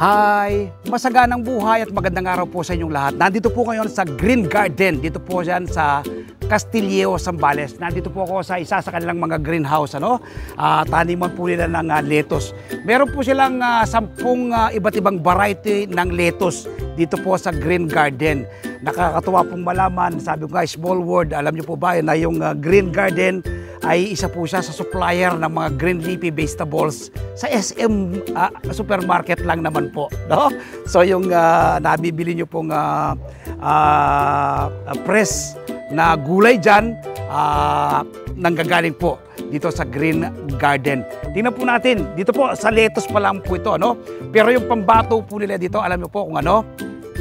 Hi! Masaganang buhay at magandang araw po sa inyong lahat. Nandito po ngayon sa Green Garden. Dito po yan sa Castillejo, Zambales. Nandito po ako sa isa sa kanilang mga greenhouse. Taniman po nila ng lettuce. Meron po silang 10 iba't ibang variety ng lettuce dito po sa Green Garden. Nakakatuwa pong malaman, sabi ko nga, small world. Alam niyo po ba na yung Green Garden ay isa po siya sa supplier ng mga green leafy vegetables sa SM supermarket lang naman po. No? So yung nabibili nyo pong fresh na gulay dyan, nanggagaling po dito sa Green Garden. Tingnan po natin, dito po sa lettuce pa lang po ito. No? Pero yung pambato po nila dito, alam niyo po kung ano?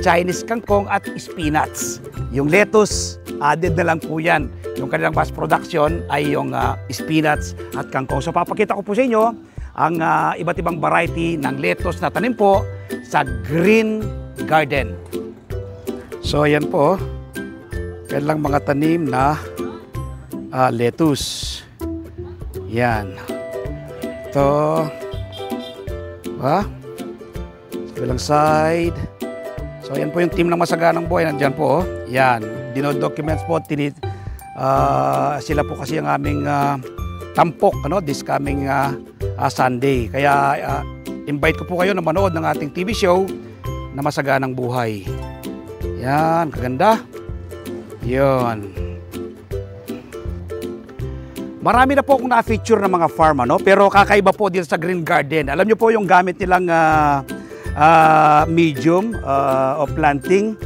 Chinese kangkong at spinach. Yung lettuce, added na lang po yan. Yung kanilang mass production ay yung spinach at kangkong. So papakita ko po sa inyo ang iba't ibang variety ng lettuce na tanim po sa Green Garden. So ayan po, kailang mga tanim na lettuce. Yan. Ito. Kabilang side. So yan po yung team ng Masaganang Buhay. Nandyan po. Yan. Dinodocuments po. Sila po kasi ang aming tampok this coming Sunday. Kaya invite ko po kayo na manood ng ating TV show na Masaganang Buhay. Yan. Kaganda. Yan. Marami na po akong na-feature ng mga farm. Pero kakaiba po dito sa Green Garden. Alam nyo po yung gamit nilang medium o planting.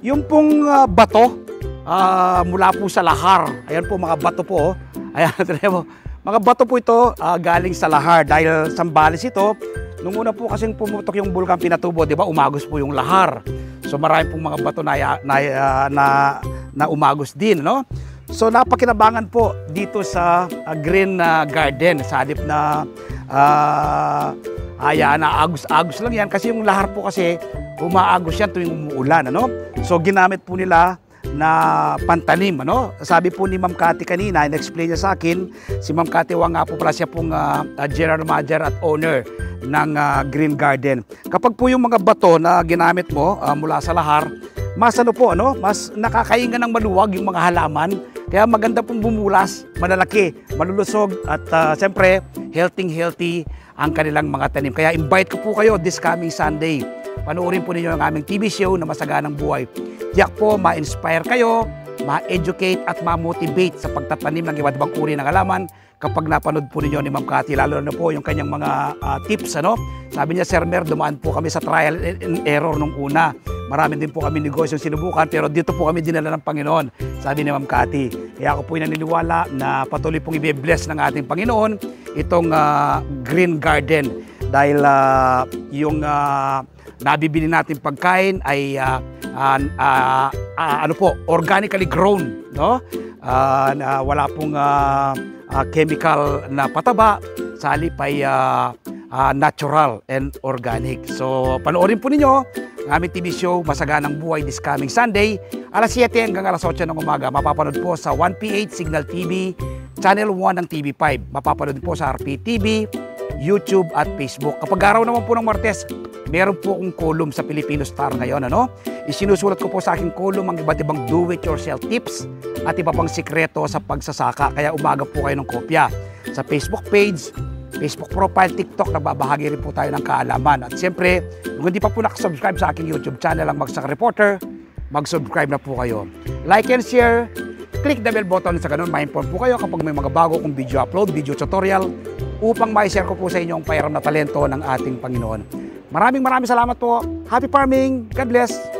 Yung pong bato mula po sa lahar. Ayan po mga bato po. Ayan, mga bato po ito galing sa lahar dahil Zambales ito. Nung una po kasing pumutok yung Bulkan Pinatubo, di ba, umagos po yung lahar. So marami pong mga bato na umagos din, no? So napakinabangan po dito sa Green Garden sa halip na agos-agos lang yan kasi yung lahar po kasi umaagos yan tuwing umuulan. So ginamit po nila na pantanim. Sabi po ni Ma'am Cathy kanina, in-explain niya sa akin, si Ma'am Cathy Wang nga po pala siya pong general manager at owner ng Green Garden. Kapag po yung mga bato na ginamit mo mula sa lahar, mas mas nakakaingan ng maluwag yung mga halaman. Kaya maganda pong bumulas, malalaki, malulusog at siyempre healthy ang kanilang mga tanim. Kaya invite ko po kayo this coming Sunday. Panoorin po ninyo ang aming TV show na Masaganang Buhay. Tiyak po ma-inspire kayo, ma-educate at ma-motivate sa pagtatanim ng iba't ibang uri ng halaman kapag napanood po ninyo ni Ma'am Cathy. Lalo na po yung kanyang mga tips. Sabi niya, Sir Mer, dumaan po kami sa trial and error nung una. Marami din po kami negosyo sinubukan pero dito po kami dinala ng Panginoon, sabi ni Ma'am Cathy. Kaya ako po naniniwala na patuloy pong i-bless ng ating Panginoon itong Green Garden dahil yung nabibili natin pagkain ay organically grown, no? Wala pong chemical na pataba, sa halip ay natural and organic. So panoorin po ninyo ang aming TV show Masaganang Buhay this coming Sunday, alas 7 hanggang alas 8 ng umaga. Mapapanood po sa 1PH Signal TV, Channel 1 ng TV5. Mapapanood po sa RPTV, YouTube at Facebook. Kapag araw naman po ng Martes, meron po akong column sa Filipino Star ngayon. Isinusulat ko po sa aking column ang iba't ibang do-it-yourself tips at iba pang sikreto sa pagsasaka. Kaya umaga po kayo ng kopya. Sa Facebook page, Facebook profile, TikTok, nagbabahagi rin po tayo ng kaalaman. At siyempre, kung hindi pa po nakasubscribe sa aking YouTube channel ang Magsaka Reporter, mag-subscribe na po kayo. Like and share, click the bell button sa ganun, ma-inform po kayo kapag may mga bago kong video upload, video tutorial, upang ma-share ko po sa inyo ang payaram na talento ng ating Panginoon. Maraming salamat po. Happy farming. God bless.